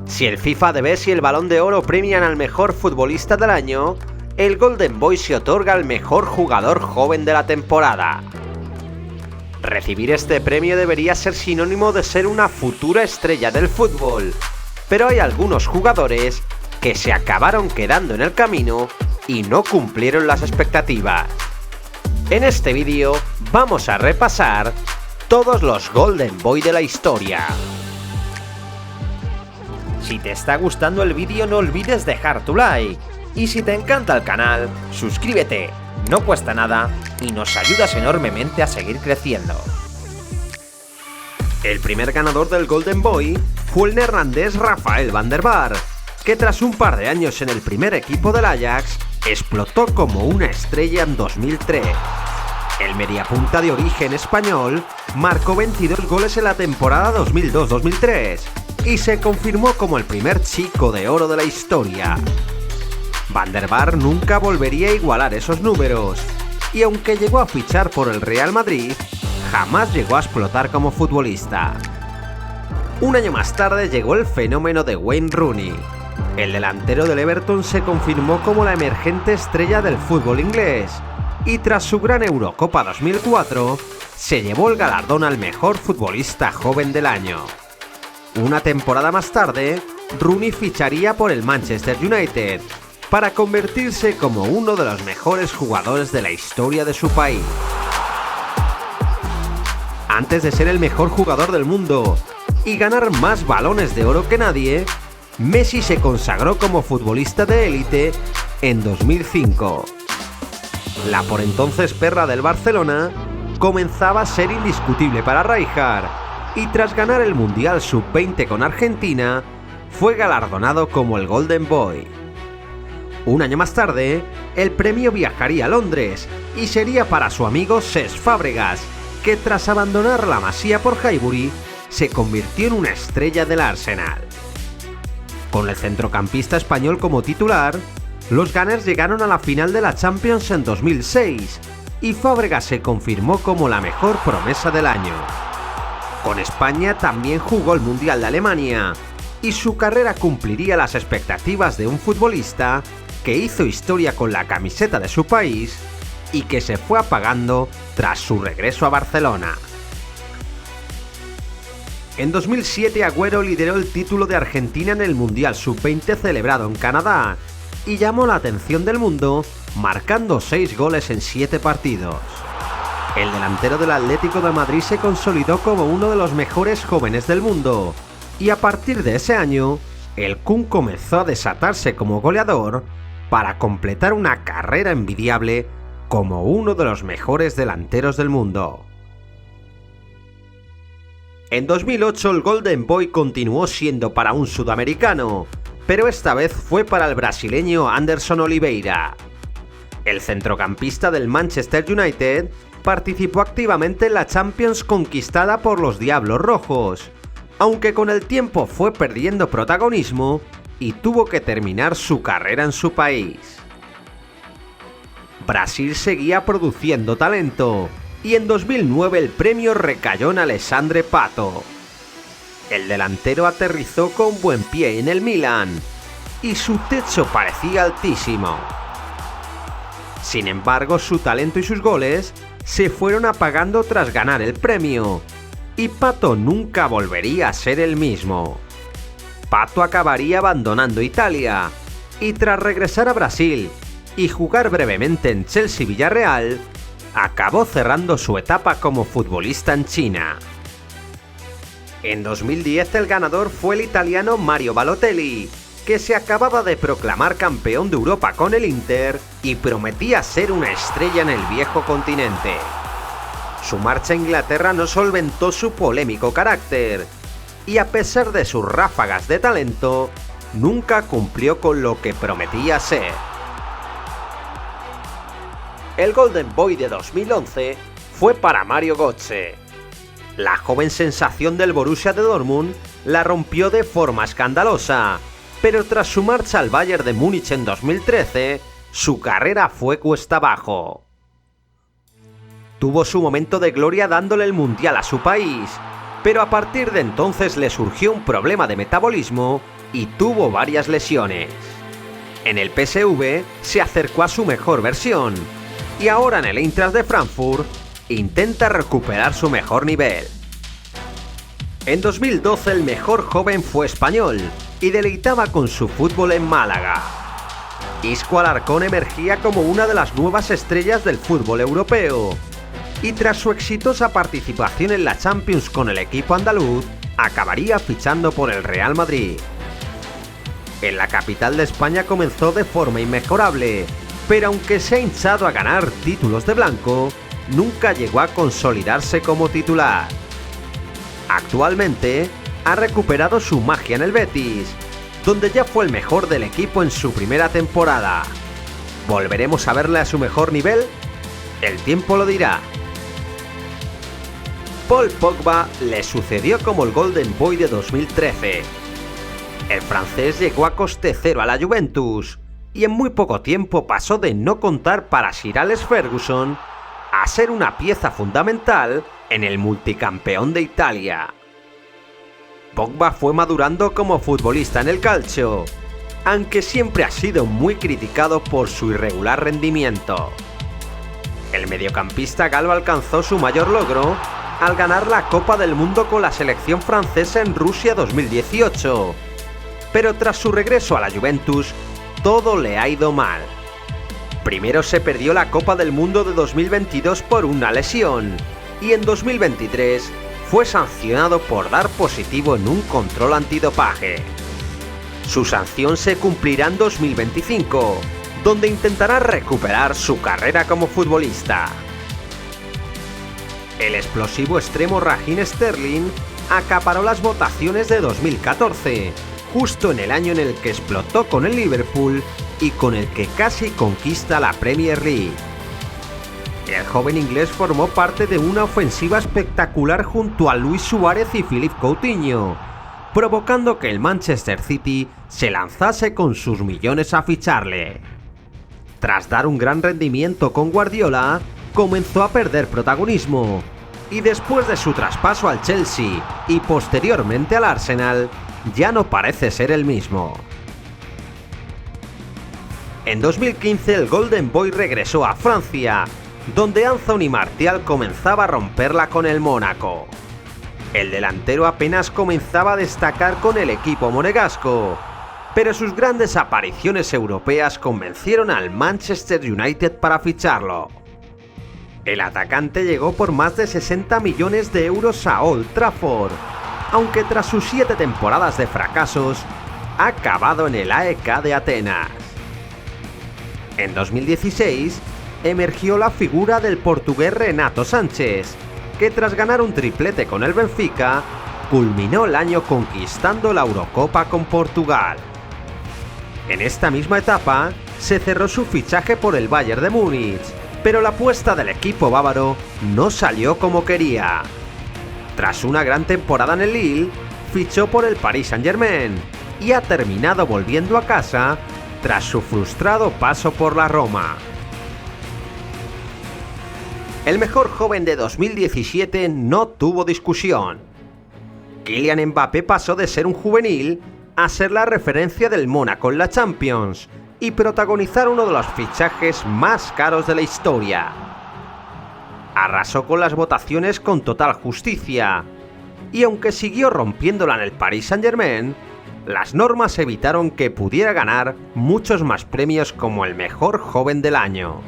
Si el FIFA de Best y el Balón de Oro premian al mejor futbolista del año, el Golden Boy se otorga al mejor jugador joven de la temporada. Recibir este premio debería ser sinónimo de ser una futura estrella del fútbol, pero hay algunos jugadores que se acabaron quedando en el camino y no cumplieron las expectativas. En este vídeo vamos a repasar todos los Golden Boy de la historia. Si te está gustando el vídeo no olvides dejar tu like, y si te encanta el canal, suscríbete, no cuesta nada y nos ayudas enormemente a seguir creciendo. El primer ganador del Golden Boy fue el neerlandés Rafael van der Vaart, que tras un par de años en el primer equipo del Ajax, explotó como una estrella en 2003. El mediapunta de origen español marcó 22 goles en la temporada 2002-2003 y se confirmó como el primer chico de oro de la historia. Van der Vaart nunca volvería a igualar esos números, y aunque llegó a fichar por el Real Madrid, jamás llegó a explotar como futbolista. Un año más tarde llegó el fenómeno de Wayne Rooney. El delantero del Everton se confirmó como la emergente estrella del fútbol inglés, y tras su gran Eurocopa 2004, se llevó el galardón al mejor futbolista joven del año. Una temporada más tarde, Rooney ficharía por el Manchester United, para convertirse como uno de los mejores jugadores de la historia de su país. Antes de ser el mejor jugador del mundo y ganar más balones de oro que nadie, Messi se consagró como futbolista de élite en 2005. La por entonces perla del Barcelona comenzaba a ser indiscutible para Rijkaard, y tras ganar el Mundial Sub-20 con Argentina, fue galardonado como el Golden Boy. Un año más tarde, el premio viajaría a Londres y sería para su amigo Cesc Fàbregas, que tras abandonar la Masía por Highbury, se convirtió en una estrella del Arsenal. Con el centrocampista español como titular, los Gunners llegaron a la final de la Champions en 2006 y Fàbregas se confirmó como la mejor promesa del año. Con España también jugó el Mundial de Alemania, y su carrera cumpliría las expectativas de un futbolista que hizo historia con la camiseta de su país y que se fue apagando tras su regreso a Barcelona. En 2007 Agüero lideró el título de Argentina en el Mundial Sub-20 celebrado en Canadá y llamó la atención del mundo marcando 6 goles en 7 partidos. El delantero del Atlético de Madrid se consolidó como uno de los mejores jóvenes del mundo, y a partir de ese año, el Kun comenzó a desatarse como goleador para completar una carrera envidiable como uno de los mejores delanteros del mundo. En 2008 el Golden Boy continuó siendo para un sudamericano, pero esta vez fue para el brasileño Anderson Oliveira. El centrocampista del Manchester United participó activamente en la Champions conquistada por los Diablos Rojos, aunque con el tiempo fue perdiendo protagonismo y tuvo que terminar su carrera en su país. Brasil seguía produciendo talento, y en 2009 el premio recayó en Alessandro Pato. El delantero aterrizó con buen pie en el Milan, y su techo parecía altísimo. Sin embargo, su talento y sus goles se fueron apagando tras ganar el premio, y Pato nunca volvería a ser el mismo. Pato acabaría abandonando Italia, y tras regresar a Brasil y jugar brevemente en Chelsea y Villarreal, acabó cerrando su etapa como futbolista en China. En 2010 el ganador fue el italiano Mario Balotelli, que se acababa de proclamar campeón de Europa con el Inter y prometía ser una estrella en el viejo continente. Su marcha a Inglaterra no solventó su polémico carácter, y a pesar de sus ráfagas de talento, nunca cumplió con lo que prometía ser. El Golden Boy de 2011 fue para Mario Götze. La joven sensación del Borussia de Dortmund la rompió de forma escandalosa, pero tras su marcha al Bayern de Múnich en 2013, su carrera fue cuesta abajo. Tuvo su momento de gloria dándole el Mundial a su país, pero a partir de entonces le surgió un problema de metabolismo y tuvo varias lesiones. En el PSV se acercó a su mejor versión y ahora en el Eintracht de Frankfurt intenta recuperar su mejor nivel. En 2012 el mejor joven fue español y deleitaba con su fútbol en Málaga. Isco Alarcón emergía como una de las nuevas estrellas del fútbol europeo y tras su exitosa participación en la Champions con el equipo andaluz, acabaría fichando por el Real Madrid. En la capital de España comenzó de forma inmejorable, pero aunque se ha hinchado a ganar títulos de blanco, nunca llegó a consolidarse como titular. Actualmente ha recuperado su magia en el Betis, donde ya fue el mejor del equipo en su primera temporada. ¿Volveremos a verle a su mejor nivel? El tiempo lo dirá. Paul Pogba le sucedió como el Golden Boy de 2013. El francés llegó a coste cero a la Juventus y en muy poco tiempo pasó de no contar para Sir Alex Ferguson a ser una pieza fundamental en el multicampeón de Italia. Pogba fue madurando como futbolista en el calcio, aunque siempre ha sido muy criticado por su irregular rendimiento. El mediocampista galo alcanzó su mayor logro al ganar la Copa del Mundo con la selección francesa en Rusia 2018, pero tras su regreso a la Juventus, todo le ha ido mal. Primero se perdió la Copa del Mundo de 2022 por una lesión, y en 2023 fue sancionado por dar positivo en un control antidopaje. Su sanción se cumplirá en 2025, donde intentará recuperar su carrera como futbolista. El explosivo extremo Raheem Sterling acaparó las votaciones de 2014, justo en el año en el que explotó con el Liverpool y con el que casi conquista la Premier League. El joven inglés formó parte de una ofensiva espectacular junto a Luis Suárez y Philippe Coutinho, provocando que el Manchester City se lanzase con sus millones a ficharle. Tras dar un gran rendimiento con Guardiola, comenzó a perder protagonismo, y después de su traspaso al Chelsea y posteriormente al Arsenal, ya no parece ser el mismo. En 2015 el Golden Boy regresó a Francia, donde Anthony Martial comenzaba a romperla con el Mónaco. El delantero apenas comenzaba a destacar con el equipo monegasco, pero sus grandes apariciones europeas convencieron al Manchester United para ficharlo. El atacante llegó por más de 60 millones de euros a Old Trafford, aunque tras sus 7 temporadas de fracasos, ha acabado en el AEK de Atenas. En 2016, emergió la figura del portugués Renato Sánchez, que tras ganar un triplete con el Benfica, culminó el año conquistando la Eurocopa con Portugal. En esta misma etapa, se cerró su fichaje por el Bayern de Múnich, pero la apuesta del equipo bávaro no salió como quería. Tras una gran temporada en el Lille, fichó por el Paris Saint-Germain y ha terminado volviendo a casa tras su frustrado paso por la Roma. El mejor joven de 2017 no tuvo discusión. Kylian Mbappé pasó de ser un juvenil a ser la referencia del Mónaco en la Champions y protagonizar uno de los fichajes más caros de la historia. Arrasó con las votaciones con total justicia, y aunque siguió rompiéndola en el Paris Saint-Germain, las normas evitaron que pudiera ganar muchos más premios como el mejor joven del año.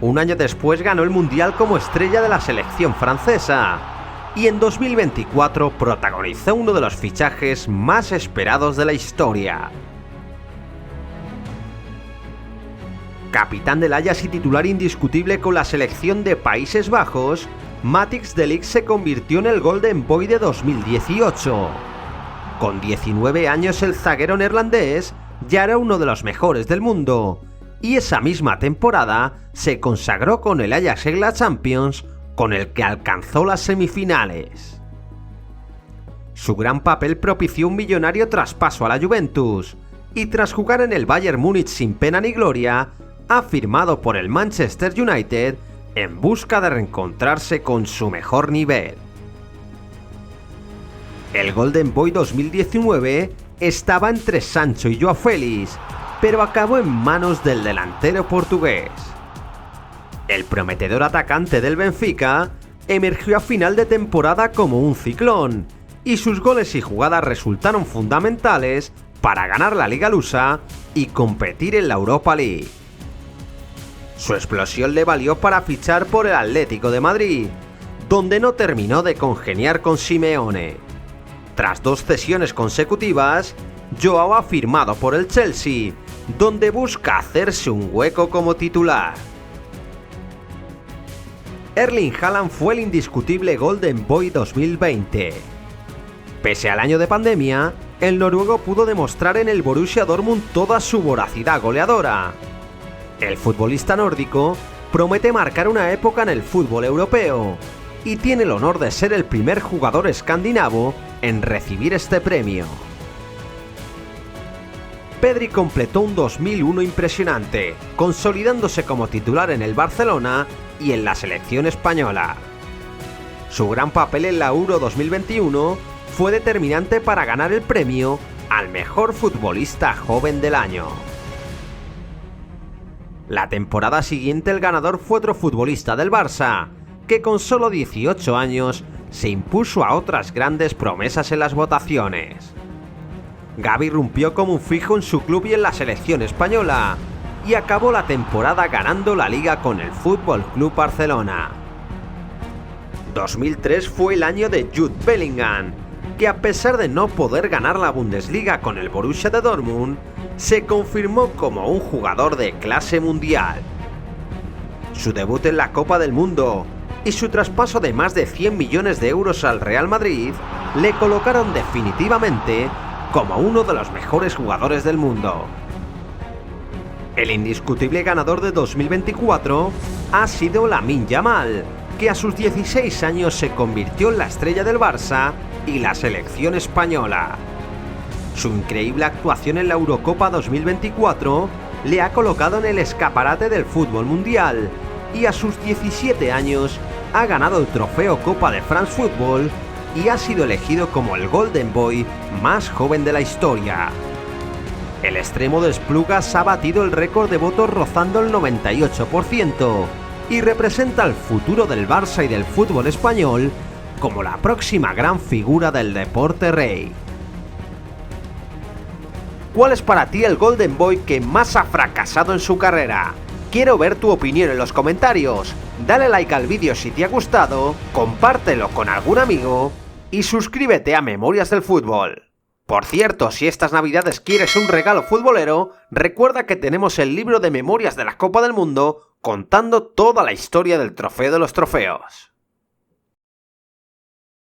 Un año después ganó el Mundial como estrella de la selección francesa, y en 2024 protagonizó uno de los fichajes más esperados de la historia. Capitán del Ajax y titular indiscutible con la selección de Países Bajos, Matthijs de Ligt se convirtió en el Golden Boy de 2018. Con 19 años el zaguero neerlandés ya era uno de los mejores del mundo, y esa misma temporada se consagró con el Ajax en la Champions, con el que alcanzó las semifinales. Su gran papel propició un millonario traspaso a la Juventus, y tras jugar en el Bayern Múnich sin pena ni gloria, ha firmado por el Manchester United en busca de reencontrarse con su mejor nivel. El Golden Boy 2019 estaba entre Sancho y Joao Félix, pero acabó en manos del delantero portugués. El prometedor atacante del Benfica emergió a final de temporada como un ciclón, y sus goles y jugadas resultaron fundamentales para ganar la Liga Lusa y competir en la Europa League. Su explosión le valió para fichar por el Atlético de Madrid, donde no terminó de congeniar con Simeone. Tras 2 cesiones consecutivas, Joao ha firmado por el Chelsea, donde busca hacerse un hueco como titular. Erling Haaland fue el indiscutible Golden Boy 2020. Pese al año de pandemia, el noruego pudo demostrar en el Borussia Dortmund toda su voracidad goleadora. El futbolista nórdico promete marcar una época en el fútbol europeo y tiene el honor de ser el primer jugador escandinavo en recibir este premio. Pedri completó un 2001 impresionante, consolidándose como titular en el Barcelona y en la selección española. Su gran papel en la Euro 2021 fue determinante para ganar el premio al mejor futbolista joven del año. La temporada siguiente el ganador fue otro futbolista del Barça, que con solo 18 años se impuso a otras grandes promesas en las votaciones. Gavi rompió como un fijo en su club y en la selección española, y acabó la temporada ganando la Liga con el Fútbol Club Barcelona. 2003 fue el año de Jude Bellingham, que a pesar de no poder ganar la Bundesliga con el Borussia de Dortmund, se confirmó como un jugador de clase mundial. Su debut en la Copa del Mundo y su traspaso de más de 100 millones de euros al Real Madrid le colocaron definitivamente como uno de los mejores jugadores del mundo. El indiscutible ganador de 2024 ha sido Lamine Yamal, que a sus 16 años se convirtió en la estrella del Barça y la selección española. Su increíble actuación en la Eurocopa 2024 le ha colocado en el escaparate del fútbol mundial y a sus 17 años ha ganado el trofeo Copa de France Football y ha sido elegido como el Golden Boy más joven de la historia. El extremo de Esplugas ha batido el récord de votos rozando el 98% y representa el futuro del Barça y del fútbol español como la próxima gran figura del deporte rey. ¿Cuál es para ti el Golden Boy que más ha fracasado en su carrera? Quiero ver tu opinión en los comentarios. Dale like al vídeo si te ha gustado, compártelo con algún amigo y suscríbete a Memorias del Fútbol. Por cierto, si estas navidades quieres un regalo futbolero, recuerda que tenemos el libro de Memorias de la Copa del Mundo contando toda la historia del Trofeo de los Trofeos.